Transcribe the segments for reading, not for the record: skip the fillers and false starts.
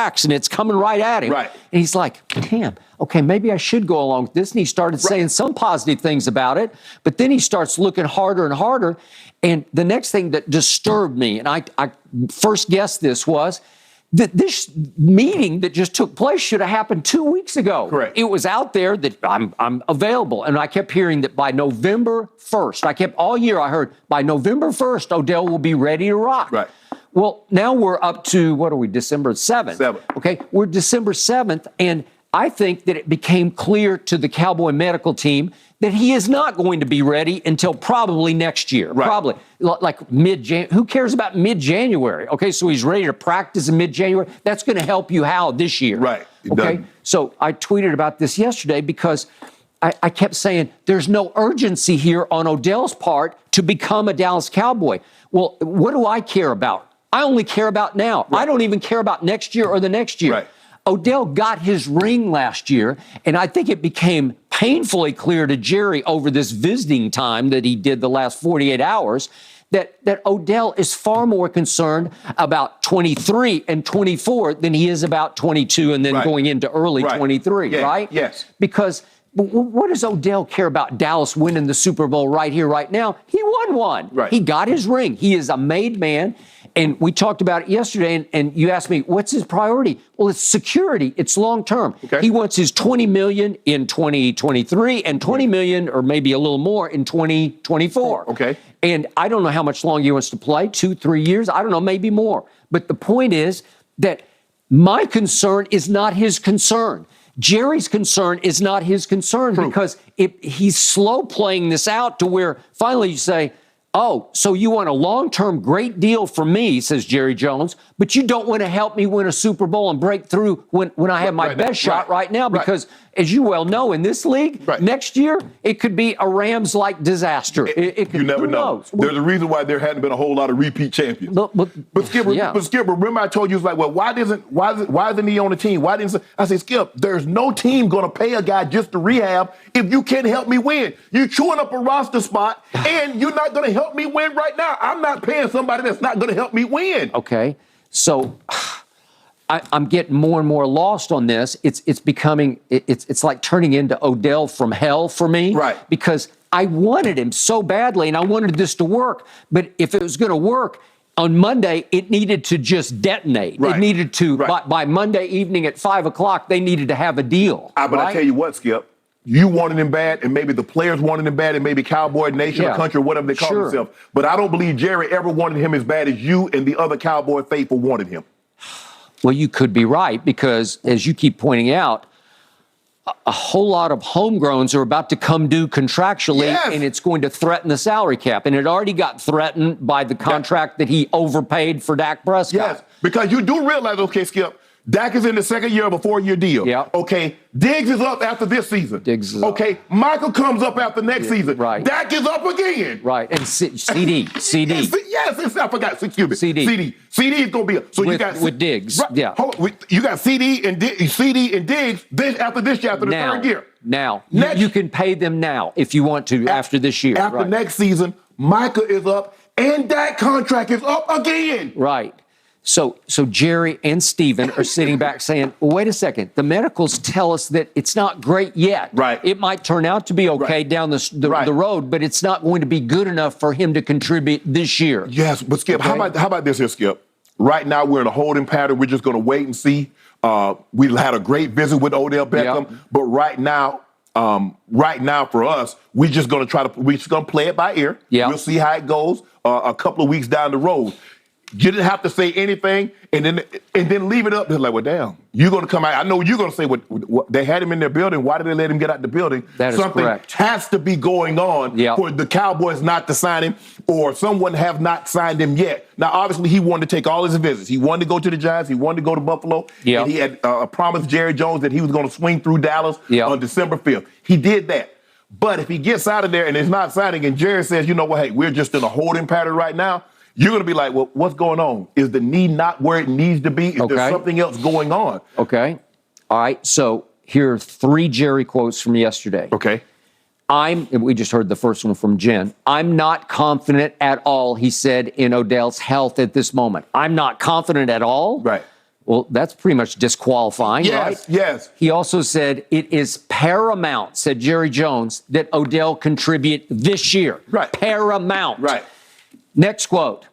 tracks, and it's coming right at him. Right. And he's like, damn, okay, maybe I should go along with this. And he started saying some positive things about it, but then he starts looking harder and harder. And the next thing that disturbed me, and I first guessed this, was that this meeting that just took place should have happened 2 weeks ago. Correct. It was out there that I'm available. And I kept hearing that by November 1st, all year I heard, by November 1st, Odell will be ready to rock. Right. Well, now we're up to, what are we, December 7th? 7th. Okay, we're December 7th, and I think that it became clear to the Cowboy medical team that he is not going to be ready until probably next year. Right. Probably like mid-January. Who cares about mid-January? Okay, so he's ready to practice in mid-January. That's going to help you how this year? Right. Okay, doesn't. So I tweeted about this yesterday because I kept saying there's no urgency here on Odell's part to become a Dallas Cowboy. Well, what do I care about? I only care about now. Right. I don't even care about next year or the next year. Right. Odell got his ring last year, and I think it became painfully clear to Jerry over this visiting time that he did the last 48 hours that Odell is far more concerned about 23 and 24 than he is about 22 and then Right. going into early Right. 23, Yeah. right? Yes. Because what does Odell care about Dallas winning the Super Bowl right here, right now? He won one. Right. He got his ring. He is a made man. And we talked about it yesterday, and you asked me, what's his priority? Well, it's security. It's long-term. Okay. He wants his $20 million in 2023 and $20 million or maybe a little more in 2024. Okay. And I don't know how much longer he wants to play, 2-3 years. I don't know, maybe more. But the point is that my concern is not his concern. Jerry's concern is not his concern. True. Because he's slow playing this out to where finally you say, oh, so you want a long-term great deal from me, says Jerry Jones, but you don't want to help me win a Super Bowl and break through when I have my best shot right now, because as you well know, in this league, next year, it could be a Rams-like disaster. It could, you never know. There's a reason why there hadn't been a whole lot of repeat champions. But Skip, remember I told you, it's like, well, why isn't he on the team? Why didn't I say, Skip, there's no team going to pay a guy just to rehab if you can't help me win. You're chewing up a roster spot, and you're not going to help me win right now. I'm not paying somebody that's not going to help me win. Okay, so I'm getting more and more lost on this. It's becoming, it's like turning into Odell from hell for me. Right. Because I wanted him so badly, and I wanted this to work. But if it was going to work, on Monday, it needed to just detonate. Right. It needed to, Right. by Monday evening at 5 o'clock, they needed to have a deal. But I tell you what, Skip, you wanted him bad, and maybe the players wanted him bad, and maybe Cowboy Nation or country or whatever they call themselves. But I don't believe Jerry ever wanted him as bad as you and the other Cowboy faithful wanted him. Well, you could be right, because as you keep pointing out, a whole lot of homegrowns are about to come due contractually, and it's going to threaten the salary cap. And it already got threatened by the contract that he overpaid for Dak Prescott. Yes, because you do realize, okay, Skip, Dak is in the second year of a 4-year deal. Yeah. Okay, Diggs is up after this season. Diggs is up. Okay, Michael comes up after next season. Right. Dak is up again. Right, and CD. Yes, I forgot. Excuse me. CD is going to be up. So you got with Diggs. Right, yeah. You got CD and Diggs after this year, after the third year. Now, you can pay them now if you want to after this year. After next season, Micah is up, and that contract is up again. Right. So Jerry and Steven are sitting back saying, well, wait a second. The medicals tell us that it's not great yet. Right. It might turn out to be okay down the road, but it's not going to be good enough for him to contribute this year. Yes, but Skip, how about this here, Skip? Right now, we're in a holding pattern. We're just going to wait and see. We had a great visit with Odell Beckham, but right now for us, we're just going to play it by ear. Yeah. We'll see how it goes a couple of weeks down the road. You didn't have to say anything, and then leave it up. They're like, well, damn, you're going to come out. I know you're going to say, what they had him in their building. Why did they let him get out the building? That is Something correct. has to be going on for the Cowboys not to sign him, or someone have not signed him yet. Now, obviously, he wanted to take all his visits. He wanted to go to the Giants. He wanted to go to Buffalo. Yep. And he had promised Jerry Jones that he was going to swing through Dallas on December 5th. He did that. But if he gets out of there and is not signing, and Jerry says, you know what, hey, we're just in a holding pattern right now, you're going to be like, well, what's going on? Is the need not where it needs to be? Is there something else going on? Okay. All right. So here are 3 Jerry quotes from yesterday. Okay. We just heard the first one from Jen. I'm not confident at all, he said, in Odell's health at this moment. I'm not confident at all? Right. Well, that's pretty much disqualifying, right? Yes. He also said it is paramount, said Jerry Jones, that Odell contribute this year. Right. Paramount. Right. Next quote.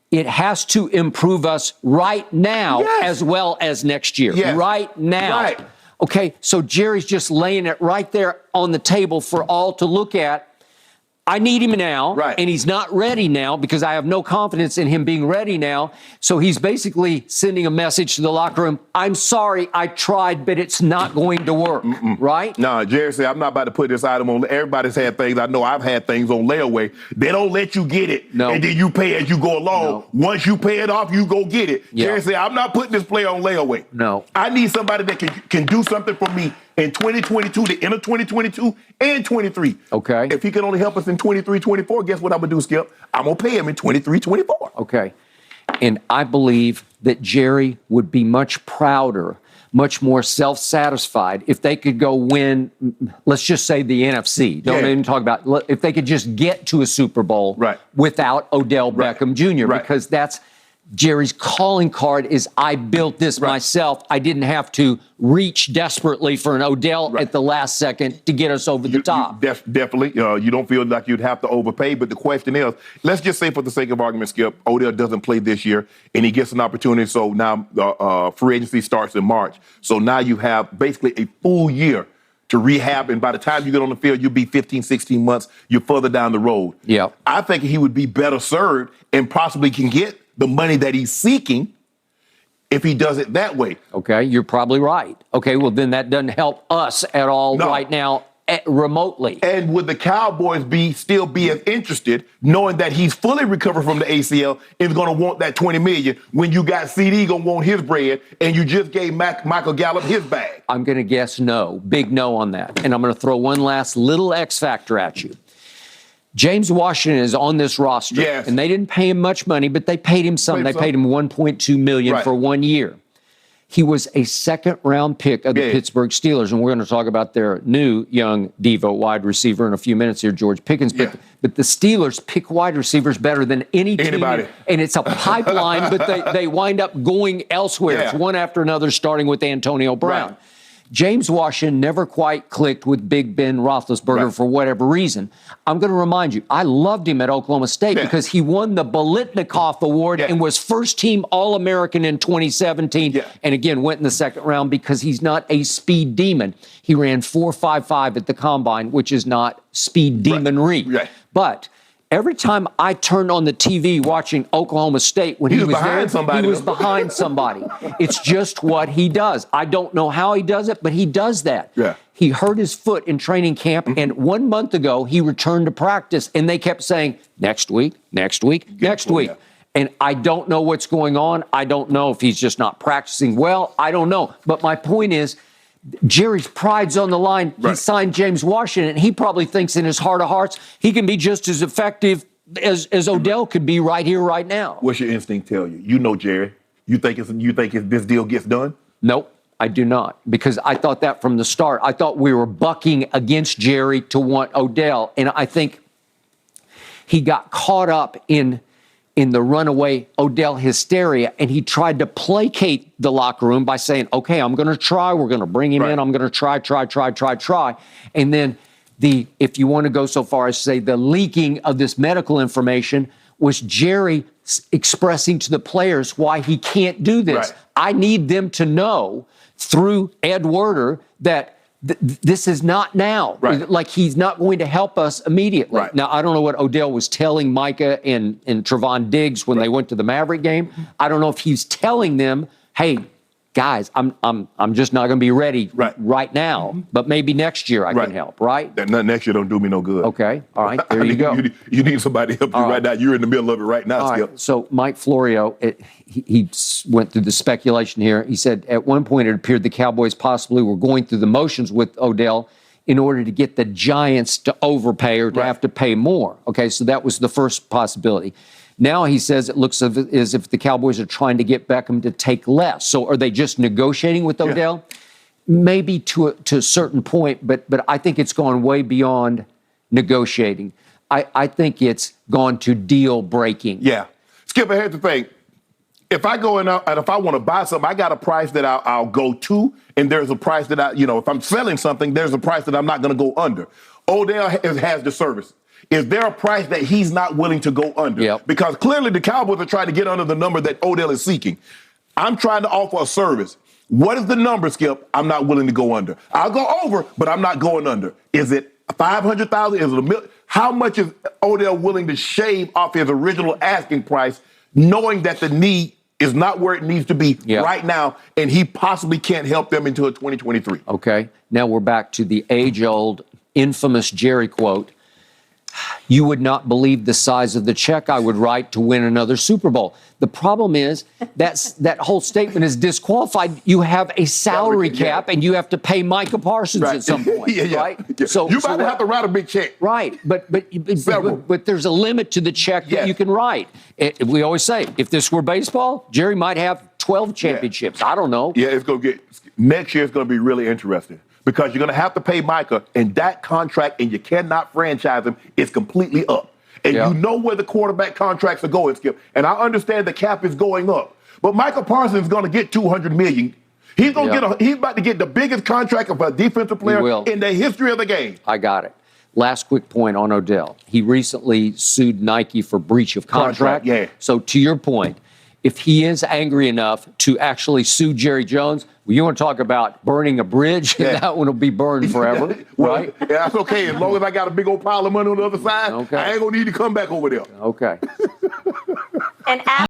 It has to improve us right now as well as next year. Yes. Right now. Right. Okay, so Jerry's just laying it right there on the table for all to look at. I need him now, and he's not ready now because I have no confidence in him being ready now. So he's basically sending a message to the locker room. I'm sorry, I tried, but it's not going to work, right? No, Jerry said, I'm not about to put this item on. Everybody's had things. I know I've had things on layaway. They don't let you get it, and then you pay as you go along. Once you pay it off, you go get it. Jerry said, I'm not putting this player on layaway. No. I need somebody that can do something for me in 2022, the end of 2022 and 23. Okay. If he can only help us in 23, 24, guess what I'm going to do, Skip? I'm going to pay him in 23, 24. Okay. And I believe that Jerry would be much prouder, much more self-satisfied if they could go win, let's just say the NFC. Don't even talk about, if they could just get to a Super Bowl without Odell Beckham Jr. Because that's Jerry's calling card is I built this myself. I didn't have to reach desperately for an Odell at the last second to get us over the top. Definitely. You don't feel like you'd have to overpay. But the question is, let's just say for the sake of argument, Skip, Odell doesn't play this year and he gets an opportunity. So now free agency starts in March. So now you have basically a full year to rehab. And by the time you get on the field, you'll be 15, 16 months. You're further down the road. Yeah. I think he would be better served and possibly can get the money that he's seeking if he does it that way. Okay, you're probably right. Okay, well, then that doesn't help us at all right now remotely. And would the Cowboys still be as interested knowing that he's fully recovered from the ACL and is going to want that $20 million when you got CD going to want his bread and you just gave Michael Gallup his bag? I'm going to guess no. Big no on that. And I'm going to throw one last little X factor at you. James Washington is on this roster, and they didn't pay him much money, but they paid him some. They paid him $1.2 million for 1 year. He was a second-round pick of the Pittsburgh Steelers, and we're going to talk about their new young diva wide receiver in a few minutes here, George Pickens. But the Steelers pick wide receivers better than anybody, and it's a pipeline, but they wind up going elsewhere. It's one after another, starting with Antonio Brown. James Washington never quite clicked with Big Ben Roethlisberger for whatever reason. I'm going to remind you, I loved him at Oklahoma State because he won the Biletnikoff Award and was first-team All-American in 2017. And again, went in the second round because he's not a speed demon. He ran 4.55 at the Combine, which is not speed demonry. But every time I turned on the TV watching Oklahoma State when he was behind somebody. He was behind somebody. It's just what he does. I don't know how he does it, but he does that. He hurt his foot in training camp, and 1 month ago he returned to practice, and they kept saying, next week, next week, next week. And I don't know what's going on. I don't know if he's just not practicing well. I don't know. But my point is, Jerry's pride's on the line. He signed James Washington, and he probably thinks in his heart of hearts he can be just as effective as Odell could be right here, right now. What's your instinct tell you? You know, Jerry. You think this deal gets done? Nope, I do not, because I thought that from the start. I thought we were bucking against Jerry to want Odell, and I think he got caught up in the runaway Odell hysteria, and he tried to placate the locker room by saying, okay, I'm going to try. We're going to bring him in. I'm going to try. And then if you want to go so far as to say the leaking of this medical information was Jerry expressing to the players why he can't do this. I need them to know through Ed Werder that this is not now. Like he's not going to help us immediately. Now, I don't know what Odell was telling Micah and Trevon Diggs when they went to the Maverick game. I don't know if he's telling them, hey, guys, I'm just not going to be ready right now, but maybe next year I can help, right? Next year don't do me no good. Okay, all right, there you go. You need somebody to help you right now. You're in the middle of it right now, Skip. So Mike Florio, he went through the speculation here. He said at one point it appeared the Cowboys possibly were going through the motions with Odell in order to get the Giants to overpay or to have to pay more. Okay, so that was the first possibility. Now he says it looks as if the Cowboys are trying to get Beckham to take less. So are they just negotiating with Odell? Maybe to a certain point, but I think it's gone way beyond negotiating. I think it's gone to deal breaking. Skip, I had to think. if I go in and if I want to buy something, I got a price that I'll go to, and there's a price that if I'm selling something, there's a price that I'm not going to go under. Odell has the service. Is there a price that he's not willing to go under? Yep. Because clearly the Cowboys are trying to get under the number that Odell is seeking. I'm trying to offer a service. What is the number, Skip? I'm not willing to go under. I'll go over, but I'm not going under. Is it $500,000? Is it $1 million? How much is Odell willing to shave off his original asking price, knowing that the need is not where it needs to be right now, and he possibly can't help them until 2023? Okay. Now we're back to the age-old, infamous Jerry quote. You would not believe the size of the check I would write to win another Super Bowl. The problem is that whole statement is disqualified. You have a salary cap, and you have to pay Micah Parsons at some point, right? Yeah. So you might have to write a big check, right? But there's a limit to the check that you can write. We always say, if this were baseball, Jerry might have 12 championships. I don't know. Yeah, next year. It's going to be really interesting. Because you're going to have to pay Micah, and that contract, and you cannot franchise him, is completely up. And you know where the quarterback contracts are going, Skip. And I understand the cap is going up. But Micah Parsons is going to get $200 million. He's going to he's about to get the biggest contract of a defensive player in the history of the game. I got it. Last quick point on Odell. He recently sued Nike for breach of contract. So to your point, if he is angry enough to actually sue Jerry Jones, you want to talk about burning a bridge? That one will be burned forever, right? Yeah, that's okay. As long as I got a big old pile of money on the other side, I ain't going to need to come back over there. Okay. And